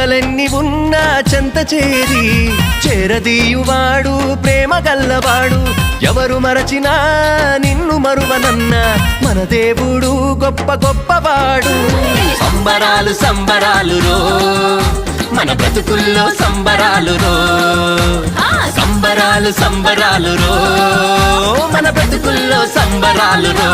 చింతలెన్ని ఉన్నా చెంత చేరి చేరదీయువాడు ప్రేమ గల్లవాడు. ఎవరు మరచినా నిన్ను మరువనన్న మన దేవుడు గొప్ప గొప్పవాడు. సంబరాలు సంబరాలు రో మన బ్రతుకుల్లో సంబరాలు రో, సంబరాలు సంబరాలు రో మన బ్రతుకుల్లో సంబరాలు రో.